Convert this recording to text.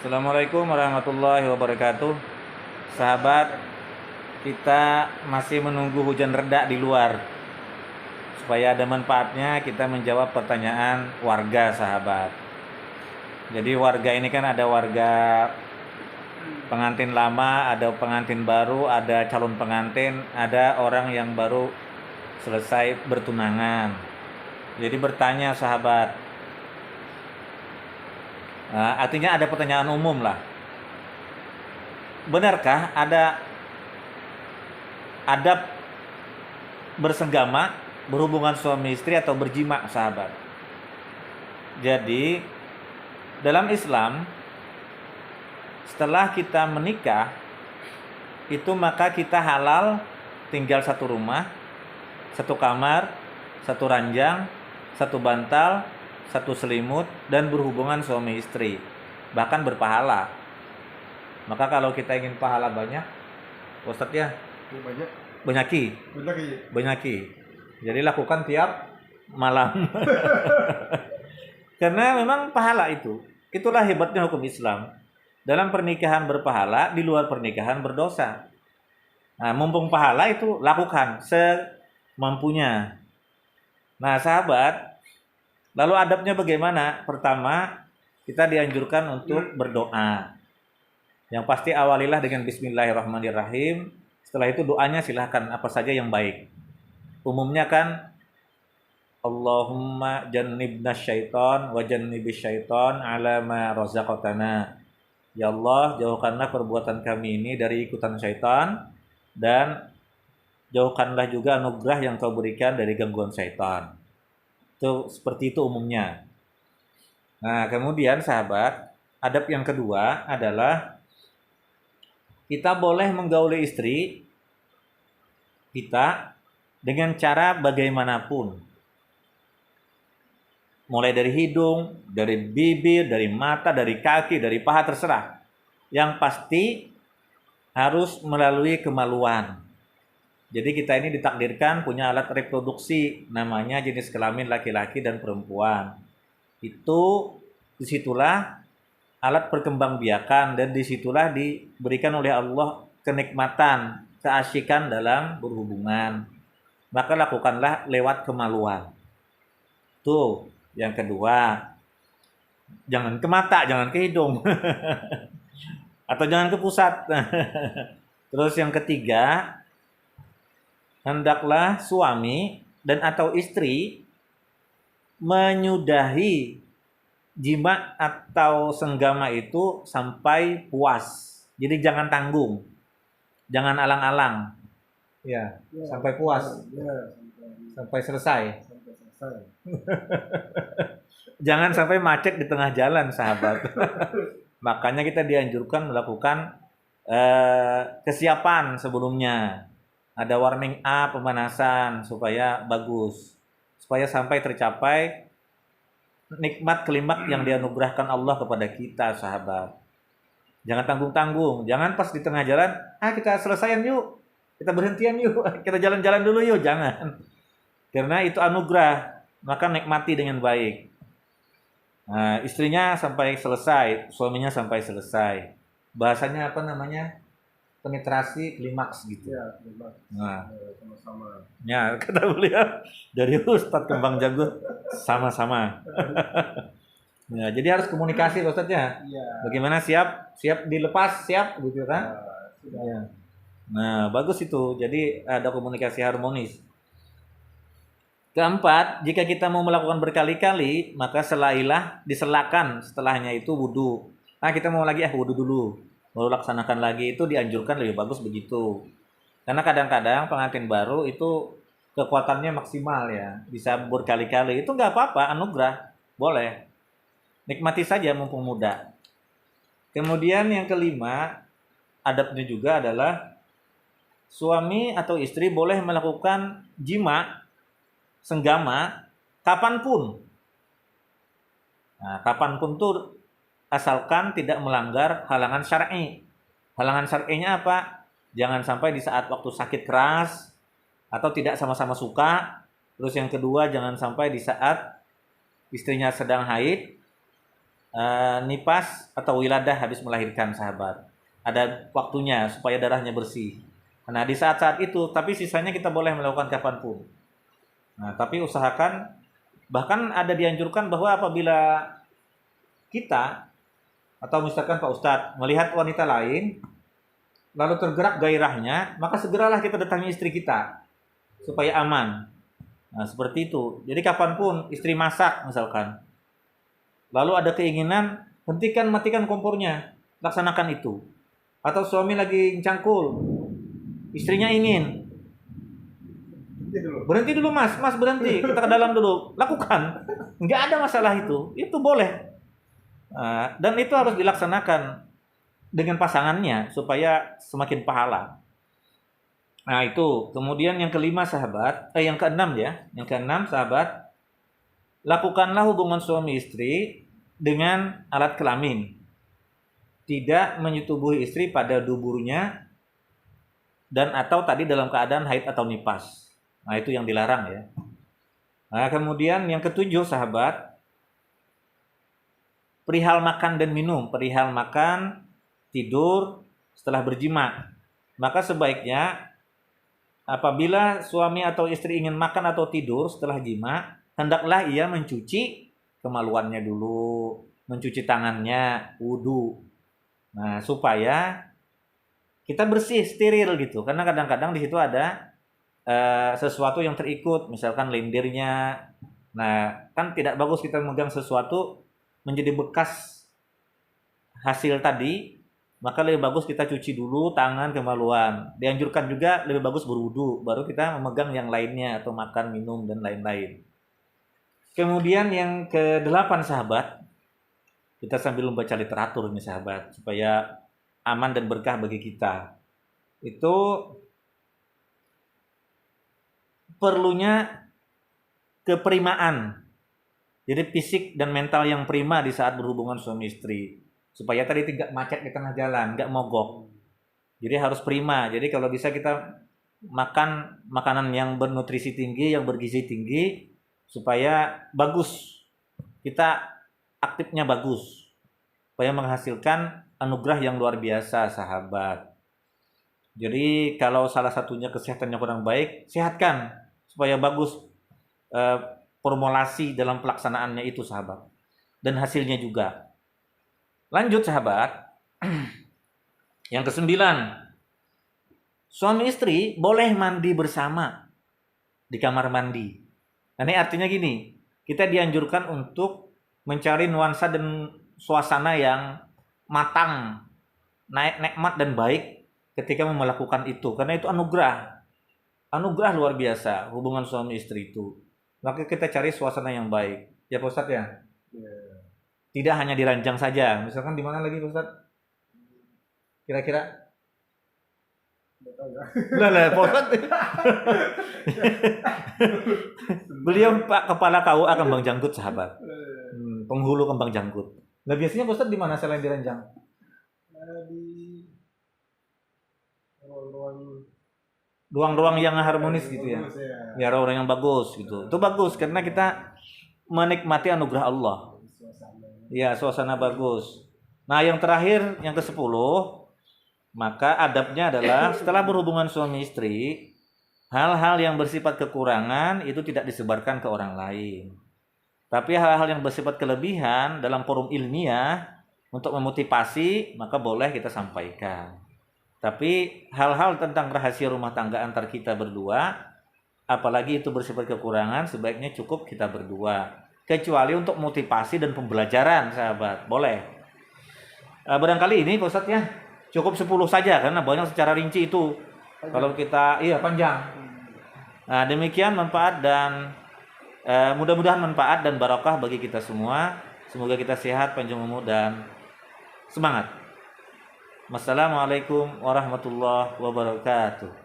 Assalamualaikum warahmatullahi wabarakatuh. Sahabat, kita masih menunggu hujan reda di luar. Supaya ada manfaatnya kita menjawab pertanyaan warga, sahabat. Jadi warga ini kan ada warga pengantin lama, ada pengantin baru, ada calon pengantin, ada orang yang baru selesai bertunangan. Jadi bertanya sahabat, artinya ada pertanyaan umum lah. Benarkah ada adab bersenggama, berhubungan suami istri atau berjima, sahabat? Jadi dalam Islam, setelah kita menikah itu maka kita halal tinggal satu rumah, satu kamar, satu ranjang, satu bantal, satu selimut, dan berhubungan suami istri, bahkan berpahala. Maka kalau kita ingin pahala banyak, Ustadz ya, banyaki. Jadi lakukan tiap malam. Karena memang pahala itu. Itulah hebatnya hukum Islam. Dalam pernikahan berpahala, di luar pernikahan berdosa. Nah, mumpung pahala itu lakukan semampunya. Nah, sahabat, lalu adabnya bagaimana? Pertama, kita dianjurkan untuk berdoa. Yang pasti awalilah dengan bismillahirrahmanirrahim. Setelah itu doanya silahkan apa saja yang baik. Umumnya kan Allahumma jannibna syaiton wa jannibis syaiton ala ma razaqtana. Ya Allah, jauhkanlah perbuatan kami ini dari ikutan syaitan, dan jauhkanlah juga anugerah yang kau berikan dari gangguan syaitan. Itu seperti itu umumnya. Nah, kemudian sahabat, adab yang kedua adalah kita boleh menggauli istri kita dengan cara bagaimanapun. Mulai dari hidung, dari bibir, dari mata, dari kaki, dari paha, terserah. Yang pasti harus melalui kemaluan. Jadi kita ini ditakdirkan punya alat reproduksi, namanya jenis kelamin laki-laki dan perempuan. Itu disitulah alat perkembangbiakan, dan disitulah diberikan oleh Allah kenikmatan, keasyikan dalam berhubungan. Maka lakukanlah lewat kemaluan. Tuh, yang kedua, jangan ke mata, jangan ke hidung. Atau jangan ke pusat. Terus yang ketiga, hendaklah suami dan atau istri menyudahi jima atau senggama itu sampai puas. Jadi jangan tanggung, jangan alang-alang, ya, sampai puas, sampai selesai. Jangan sampai macet di tengah jalan, sahabat. Makanya kita dianjurkan melakukan kesiapan sebelumnya. Ada warming up, pemanasan supaya bagus, supaya sampai tercapai nikmat kelimak yang dianugerahkan Allah kepada kita, sahabat. Jangan tanggung-tanggung, jangan pas di tengah jalan, kita selesaian yuk, kita berhentian yuk, kita jalan-jalan dulu yuk, jangan. Karena itu anugerah, maka nikmati dengan baik. Nah, istrinya sampai selesai, suaminya sampai selesai. Bahasanya apa namanya? Penetrasi klimaks gitu. Ya, klimaks. Nah, Sama-sama. ya kata beliau dari Ustadz Kembang Jagut, sama-sama. Nah, jadi harus komunikasi Ustadz ya. Iya. Bagaimana siap dilepas, siap gitu kan? Ya. Nah, bagus itu. Jadi ada komunikasi harmonis. Keempat, jika kita mau melakukan berkali-kali, maka diselakan setelahnya itu wudu. Nah, kita mau lagi wudu dulu, baru laksanakan lagi, itu dianjurkan lebih bagus begitu. Karena kadang-kadang pengantin baru itu kekuatannya maksimal ya, bisa berkali-kali, itu nggak apa-apa, anugerah, boleh. Nikmati saja mumpung muda. Kemudian yang kelima, adabnya juga adalah suami atau istri boleh melakukan jima, senggama, kapanpun. Nah, kapanpun tuh asalkan tidak melanggar halangan syar'i. Halangan syar'inya apa? Jangan sampai di saat waktu sakit keras atau tidak sama-sama suka. Terus yang kedua, jangan sampai di saat istrinya sedang haid nipas atau wiladah habis melahirkan sahabat. Ada waktunya supaya darahnya bersih. Nah, di saat-saat itu, tapi sisanya kita boleh melakukan kapanpun. Nah, tapi usahakan, bahkan ada dianjurkan bahwa apabila kita atau misalkan Pak Ustadz melihat wanita lain lalu tergerak gairahnya, maka segeralah kita datangi istri kita supaya aman. Nah, seperti itu. Jadi kapanpun istri masak misalkan, lalu ada keinginan, hentikan, matikan kompornya, laksanakan itu. Atau suami lagi cangkul, istrinya ingin, berhenti dulu mas, berhenti, kita ke dalam dulu, lakukan, nggak ada masalah itu boleh. Dan itu harus dilaksanakan dengan pasangannya supaya semakin pahala. Nah itu, kemudian yang kelima sahabat, yang keenam ya, yang keenam sahabat, lakukanlah hubungan suami istri dengan alat kelamin. Tidak menyetubuhi istri pada duburnya dan atau tadi dalam keadaan haid atau nipas. Nah itu yang dilarang ya. Nah kemudian yang ketujuh sahabat, perihal makan dan minum, perihal makan, tidur setelah berjima. Maka sebaiknya apabila suami atau istri ingin makan atau tidur setelah jima, hendaklah ia mencuci kemaluannya dulu, mencuci tangannya, wudu. Nah, supaya kita bersih, steril gitu. Karena kadang-kadang di situ ada sesuatu yang terikut, misalkan lendirnya. Nah, kan tidak bagus kita memegang sesuatu menjadi bekas hasil tadi, maka lebih bagus kita cuci dulu tangan, kemaluan. Dianjurkan juga lebih bagus berwudu, baru kita memegang yang lainnya atau makan, minum dan lain-lain. Kemudian yang ke-8 sahabat, kita sambil membaca literatur nih sahabat, supaya aman dan berkah bagi kita. Itu perlunya keprimaan. Jadi fisik dan mental yang prima di saat berhubungan suami istri. Supaya tadi tidak macet di tengah jalan, nggak mogok. Jadi harus prima. Jadi kalau bisa kita makan makanan yang bernutrisi tinggi, yang bergizi tinggi, supaya bagus. Kita aktifnya bagus. Supaya menghasilkan anugerah yang luar biasa, sahabat. Jadi kalau salah satunya kesehatannya kurang baik, sehatkan supaya bagus formulasi dalam pelaksanaannya itu, sahabat. Dan hasilnya juga. Lanjut, sahabat. Yang ke-9. Suami istri boleh mandi bersama di kamar mandi. Nah, ini artinya gini, kita dianjurkan untuk mencari nuansa dan suasana yang matang, nikmat dan baik ketika melakukan itu, karena itu anugerah luar biasa hubungan suami istri itu. Maka kita cari suasana yang baik ya Pak Ustadz ya. Tidak hanya di ranjang saja, misalkan di mana lagi Pak Ustadz kira-kira? Lah Pak Ustadz beliau Pak Kepala KUA Kembang Jangkut, sahabat. Penghulu Kembang Jangkut. Nah biasanya Pak Ustadz di mana selain di ranjang? Di ruang-ruang yang harmonis gitu ya. Ya, ruang-ruang yang bagus gitu. Itu bagus karena kita menikmati anugerah Allah. Ya, suasana bagus. Nah, yang terakhir, yang ke-10, maka adabnya adalah setelah berhubungan suami istri, hal-hal yang bersifat kekurangan itu tidak disebarkan ke orang lain. Tapi hal-hal yang bersifat kelebihan dalam forum ilmiah untuk memotivasi, maka boleh kita sampaikan. Tapi hal-hal tentang rahasia rumah tangga antar kita berdua, apalagi itu bersifat kekurangan, sebaiknya cukup kita berdua. Kecuali untuk motivasi dan pembelajaran, sahabat, boleh. Barangkali ini Pak Ustadz ya, cukup 10 saja karena banyak secara rinci itu. Kalau kita, panjang. Nah, demikian manfaat dan mudah-mudahan manfaat dan barokah bagi kita semua. Semoga kita sehat, panjang umur dan semangat. Wassalamualaikum warahmatullahi wabarakatuh.